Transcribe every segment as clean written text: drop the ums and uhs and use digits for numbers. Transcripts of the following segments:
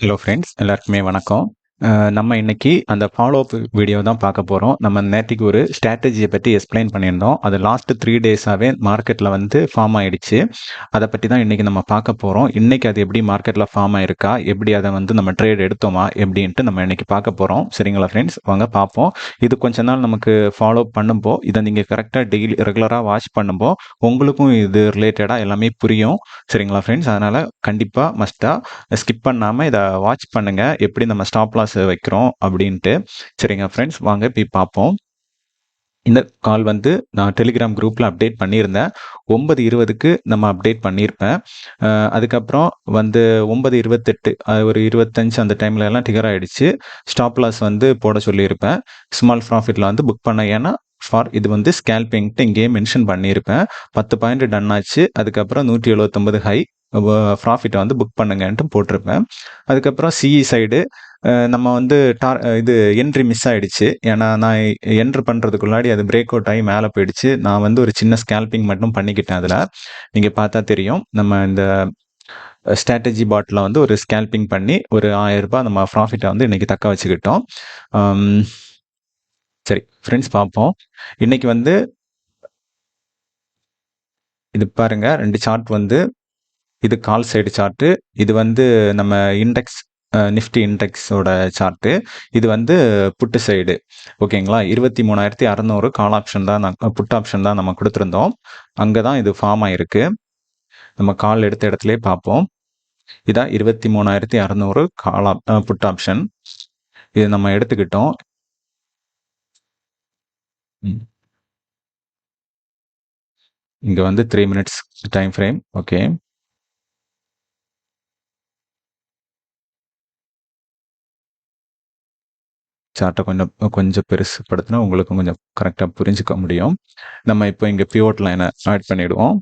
Hello friends, எல்லாருக்குமே வணக்கம். நம்ம இன்னைக்கு அந்த ஃபாலோ அப் வீடியோ தான் பார்க்க போகிறோம். நம்ம நேற்றுக்கு ஒரு ஸ்ட்ராட்டஜியை பற்றி எக்ஸ்பிளைன் பண்ணியிருந்தோம். அது லாஸ்ட் 3 டேஸாகவே மார்க்கெட்டில் வந்து ஃபார்ம் ஆயிடுச்சு. அதை பற்றி தான் இன்றைக்கி நம்ம பார்க்க போகிறோம். இன்றைக்கி அது எப்படி மார்க்கெட்டில் ஃபார்ம் ஆயிருக்கா, எப்படி அதை வந்து நம்ம ட்ரேட் எடுத்தோமா எப்படின்ட்டு நம்ம இன்றைக்கி பார்க்க போகிறோம். சரிங்களா ஃப்ரெண்ட்ஸ், வாங்க பார்ப்போம். இது கொஞ்ச நாள் நமக்கு ஃபாலோ பண்ணும்போ, இதை நீங்கள் கரெக்டாக டெய்லி ரெகுலராக வாட்ச் பண்ணும்போ உங்களுக்கும் இது ரிலேட்டடாக எல்லாமே புரியும். சரிங்களா ஃப்ரெண்ட்ஸ், அதனால் கண்டிப்பாக மஸ்ட்டாக ஸ்கிப் பண்ணாமல் இதை வாட்ச் பண்ணுங்க, எப்படி நம்ம ஸ்டாப் லாஸ் வைக்கிறோம் அப்படின்ட்டு. சரிங்க ஃப்ரெண்ட்ஸ், வாங்க போய் பார்ப்போம். இந்த கால் வந்து நான் டெலிகிராம் குரூப்பில் அப்டேட் பண்ணியிருந்தேன். 9:20க்கு நம்ம அப்டேட் பண்ணியிருப்பேன். அதுக்கப்புறம் வந்து 9:28 ஒரு 25 அந்த டைம்ல எல்லாம் டிகர் ஆயிடுச்சு. ஸ்டாப் லாஸ் வந்து போட சொல்லியிருப்பேன். ஸ்மால் ப்ராஃபிட்டில் வந்து புக் பண்ண, ஏன்னா ஃபார் இது வந்து ஸ்கேல்பிங்ட்டு இங்கேயே மென்ஷன் பண்ணியிருப்பேன். 10 பாயிண்ட் டன் ஆச்சு. அதுக்கப்புறம் 179 ஹை ப்ராஃபிட்டை வந்து புக் பண்ணுங்கன்ட்டு போட்டிருப்பேன். அதுக்கப்புறம் சிஇ சைடு நம்ம வந்து இது என்ட்ரி மிஸ் ஆயிடுச்சு. ஏன்னா நான் என்ட்ரு பண்ணுறதுக்குள்ளாடி அது பிரேக் அவுட் ஆகி மேலே போயிடுச்சு. நான் வந்து ஒரு சின்ன ஸ்கேல்பிங் மட்டும் பண்ணிக்கிட்டேன். அதில் நீங்கள் பார்த்தா தெரியும், நம்ம இந்த ஸ்ட்ராட்டஜி பாட்டில் வந்து ஒரு ஸ்கேல்பிங் பண்ணி ஒரு 1000 ரூபாய் நம்ம ப்ராஃபிட்டை வந்து இன்னைக்கு தக்க வச்சுக்கிட்டோம். சரி ஃப்ரெண்ட்ஸ், பார்ப்போம். இன்னைக்கு வந்து இது பாருங்க, 2 சார்ட் வந்து இது கால் சைடு சார்ட்டு, இது வந்து நம்ம இண்டெக்ஸ் நிஃப்டி இண்டெக்ஸோட சார்ட்டு, இது வந்து புட்டு சைடு. ஓகேங்களா, 23,600 கால் ஆப்ஷன் தான், புட் ஆப்ஷன் தான் நம்ம கொடுத்துருந்தோம். அங்கே தான் இது ஃபார்ம் ஆயிருக்கு. நம்ம கால் எடுத்த இடத்துலயே பார்ப்போம். இதான் 23,600 கால் புட் ஆப்ஷன். இது நம்ம எடுத்துக்கிட்டோம். இங்க வந்து 3 மினிட்ஸ் டைம் ஃப்ரேம். ஓகே, சார்ட்டை கொஞ்சம் பெருசுப்படுத்தினா உங்களுக்கு கொஞ்சம் கரெக்டாக புரிஞ்சுக்க முடியும். நம்ம இப்போ இங்கே பிவோட் லைனை ஆட் பண்ணிடுவோம்.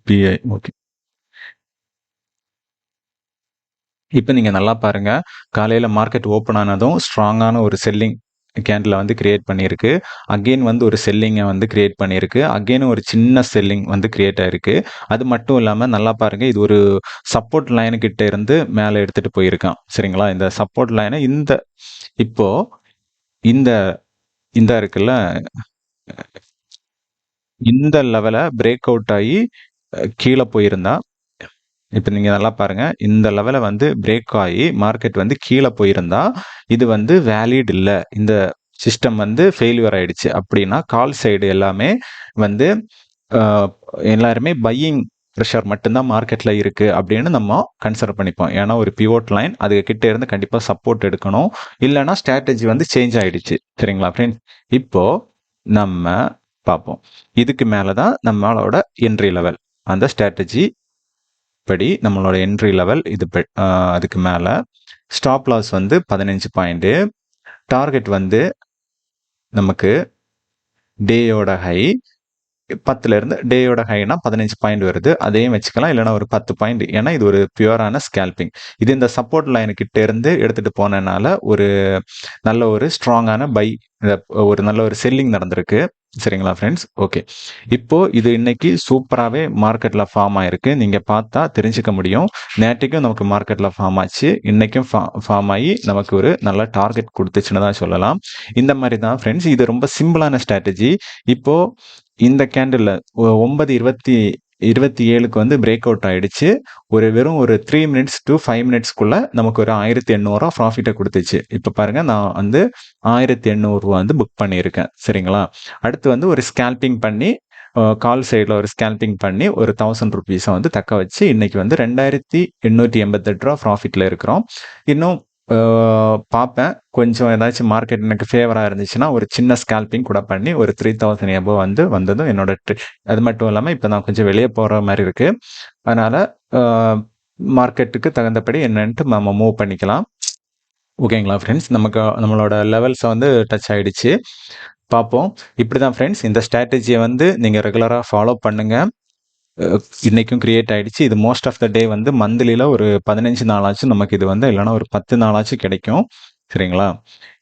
பிஐ ஓகே. இப்போ நீங்கள் நல்லா பாருங்க, காலையில் மார்க்கெட் ஓப்பன் ஆனதும் ஸ்ட்ராங்கான ஒரு செல்லிங் கேண்டில் வந்து கிரியேட் பண்ணியிருக்கு. அகெயின் வந்து ஒரு செல்லிங்கை வந்து கிரியேட் பண்ணியிருக்கு. அகெயினும் ஒரு சின்ன செல்லிங் வந்து கிரியேட் ஆயிருக்கு. அது மட்டும் இல்லாமல் நல்லா பாருங்க, இது ஒரு சப்போர்ட் லைனு கிட்ட இருந்து மேலே எடுத்துட்டு போயிருக்கான். சரிங்களா, இந்த சப்போர்ட் லைனை இப்போ இந்த இருக்குல்ல, இந்த லெவலை பிரேக் அவுட் ஆகி கீழே போயிருந்தா, இப்போ நீங்க நல்லா பாருங்க, இந்த லெவலை வந்து பிரேக் ஆகி மார்க்கெட் வந்து கீழே போயிருந்தா இது வந்து வேலிட் இல்லை, இந்த சிஸ்டம் வந்து ஃபெயிலியர் ஆயிடுச்சு. அப்படின்னா கால் சைடு எல்லாமே வந்து எல்லாருமே பையிங் ப்ரெஷர் மட்டும்தான் மார்க்கெட்ல இருக்கு அப்படின்னு நம்ம கன்சிடர் பண்ணிப்போம். ஏன்னா ஒரு பிவோட் லைன் அது கிட்ட இருந்து கண்டிப்பா சப்போர்ட் எடுக்கணும், இல்லைன்னா ஸ்ட்ராட்டஜி வந்து சேஞ்ச் ஆயிடுச்சு. சரிங்களா ஃப்ரெண்ட்ஸ், இப்போ நம்ம பார்ப்போம். இதுக்கு மேலதான் நம்மளோட என்ட்ரி லெவல், அந்த ஸ்ட்ராட்டஜி படி நம்மளோட என்ட்ரி லெவல் இது. அதுக்கு மேல ஸ்டாப் லாஸ் வந்து 15 பாயிண்ட், டார்கெட் வந்து நமக்கு டேயோட ஹை 10ல இருந்து, டேயோட ஹைனா 15 பாயிண்ட் வருது, அதையும் வச்சுக்கலாம், இல்லைன்னா ஒரு 10 பாயிண்ட். ஏன்னா இது ஒரு பியூரான ஸ்கேல்பிங். இது இந்த சப்போர்ட் லைனு கிட்ட இருந்து எடுத்துட்டு போனனால ஒரு நல்ல ஒரு ஸ்ட்ராங்கான பை, ஒரு நல்ல ஒரு செல்லிங் நடந்திருக்கு. சரிங்களா ஃப்ரெண்ட்ஸ், ஓகே. இப்போ இது இன்னைக்கு சூப்பராகவே மார்க்கெட்டில் ஃபார்ம் ஆயிருக்கு. நீங்கள் பார்த்தா தெரிஞ்சுக்க முடியும். நேற்றுக்கும் நமக்கு மார்க்கெட்டில் ஃபார்ம் ஆச்சு, இன்னைக்கும் ஃபார்ம் ஆகி நமக்கு ஒரு நல்ல டார்கெட் கொடுத்துச்சுன்னு தான் சொல்லலாம். இந்த மாதிரி தான் ஃப்ரெண்ட்ஸ், இது ரொம்ப சிம்பிளான ஸ்ட்ராட்டஜி. இப்போ இந்த கேண்டில் 9:27க்கு வந்து பிரேக் அவுட் ஆயிடுச்சு. வெறும் ஒரு 3 மினிட்ஸ் டு 5 மினிட்ஸ்க்குள்ள நமக்கு ஒரு 1,800 ப்ராஃபிட்டை கொடுத்துச்சு. இப்போ பாருங்க, நான் வந்து 1,800 வந்து புக் பண்ணியிருக்கேன். சரிங்களா, அடுத்து வந்து ஒரு ஸ்கேல்பிங் பண்ணி, கால் சைடில் ஒரு ஸ்கேல்பிங் பண்ணி ஒரு 1000 ருபீஸை வந்து தக்க வச்சு இன்னைக்கு வந்து 2,888 ரூபா ப்ராஃபிட்ல இருக்கிறோம். இன்னும் பார்ப்பேன், கொஞ்சம் ஏதாச்சும் மார்க்கெட் எனக்கு ஃபேவராக இருந்துச்சுன்னா ஒரு சின்ன ஸ்கேல்பிங் கூட பண்ணி ஒரு 3,000 எபோவ் வந்து வந்ததும் என்னோட அது மட்டும் இல்லாமல் இப்போ நான் கொஞ்சம் வெளியே போகிற மாதிரி இருக்கு. அதனால மார்க்கெட்டுக்கு தகுந்தபடி என்னன்ட்டு நம்ம மூவ் பண்ணிக்கலாம். ஓகேங்களா ஃப்ரெண்ட்ஸ், நம்மளோட லெவல்ஸை வந்து டச் ஆயிடுச்சு. பார்ப்போம். இப்படி தான் ஃப்ரெண்ட்ஸ், இந்த ஸ்ட்ராட்டஜியை வந்து நீங்கள் ரெகுலராக ஃபாலோ பண்ணுங்க. இன்னைக்கும் கிரியேட் ஆயிடுச்சு. இது மோஸ்ட் ஆஃப் த டே வந்து மந்த்லியில் ஒரு 15 நாளாச்சும் நமக்கு இது வந்து, இல்லைன்னா ஒரு 10 நாளாச்சும் கிடைக்கும். சரிங்களா?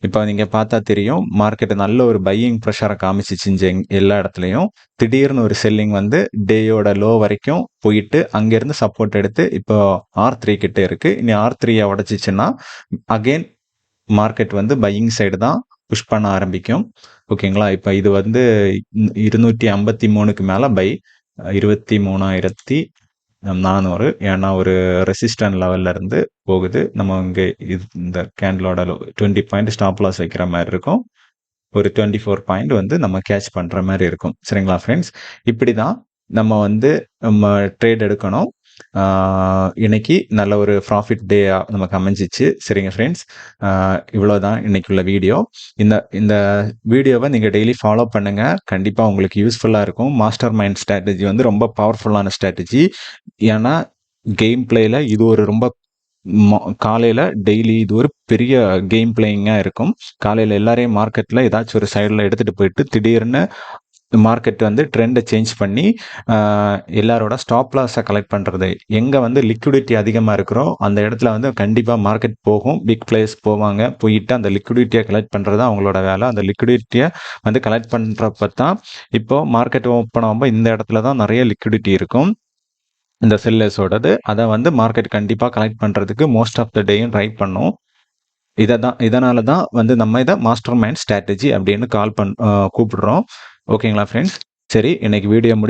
இப்போ நீங்க பார்த்தா தெரியும், மார்க்கெட் நல்ல ஒரு பையிங் ப்ரெஷரை காமிச்சிச்சு எல்லா இடத்துலயும். திடீர்னு ஒரு செல்லிங் வந்து டேயோட லோ வரைக்கும் போயிட்டு, அங்கேருந்து சப்போர்ட் எடுத்து இப்போ R3 கிட்ட இருக்கு. இனி R3ய உடைச்சிச்சுன்னா, அகைன் மார்க்கெட் வந்து பையிங் சைடு தான் புஷ் பண்ண ஆரம்பிக்கும். ஓகேங்களா? இப்ப இது வந்து 253க்கு மேல பை 23,400 ஏன்னா ஒரு ரெசிஸ்டன்ட் லெவல்ல இருந்து போகுது. நம்ம இங்க இந்த கேண்டிலோட 20 பாயிண்ட் ஸ்டாப் லாஸ் வைக்கிற மாதிரி இருக்கும். ஒரு 24 பாயிண்ட் வந்து நம்ம கேட்ச் பண்ற மாதிரி இருக்கும். சரிங்களா ஃப்ரெண்ட்ஸ்? இப்படிதான் நம்ம வந்து நம்ம ட்ரேட் எடுக்கணும். இன்னைக்கு நல்ல ஒரு ப்ராஃபிட் டே நமக்கு அமைஞ்சிச்சு. சரிங்க ஃப்ரெண்ட்ஸ், இவ்வளோதான் இன்னைக்குள்ள வீடியோ. இந்த இந்த வீடியோவை நீங்கள் டெய்லி ஃபாலோ பண்ணுங்க. கண்டிப்பாக உங்களுக்கு யூஸ்ஃபுல்லாக இருக்கும். மாஸ்டர் மைண்ட் ஸ்ட்ராட்டஜி வந்து ரொம்ப பவர்ஃபுல்லான ஸ்ட்ராட்டஜி. ஏன்னா கேம் பிளேயில் இது ஒரு ரொம்ப காலையில் டெய்லி இது ஒரு பெரிய கேம் பிளேயிங்காக இருக்கும். காலையில் எல்லாரையும் மார்க்கெட்டில் ஏதாச்சும் ஒரு சைடில் எடுத்துகிட்டு போயிட்டு திடீர்னு மார்க்கெட் வந்து ட்ரெண்டை சேஞ்ச் பண்ணி எல்லாரோட ஸ்டாப் லாஸை கலெக்ட் பண்ணுறது. எங்கே வந்து லிக்விடிட்டி அதிகமாக இருக்கிறோ அந்த இடத்துல வந்து கண்டிப்பாக மார்க்கெட் போகும். பிக் பிளேயர்ஸ் போவாங்க. போயிட்டு அந்த லிக்விடிட்டியை கலெக்ட் பண்ணுறது அவங்களோட வேலை. அந்த லிக்விடிட்டியை வந்து கலெக்ட் பண்ணுறப்ப தான் இப்போ மார்க்கெட் ஓப்பன் ஆகும்போது இந்த இடத்துல தான் நிறைய லிக்விடிட்டி இருக்கும் இந்த செல்லர்ஸோடது. அதை வந்து மார்க்கெட் கண்டிப்பாக கலெக்ட் பண்ணுறதுக்கு மோஸ்ட் ஆஃப் த டேயும் ட்ரை பண்ணும். இதனால தான் வந்து நம்ம இதை மாஸ்டர் மைண்ட் ஸ்ட்ராட்டஜி அப்படின்னு கூப்பிடுறோம். ஓகேங்களா ஃப்ரெண்ட்ஸ்? சரி, இன்னைக்கு வீடியோ முடிச்சு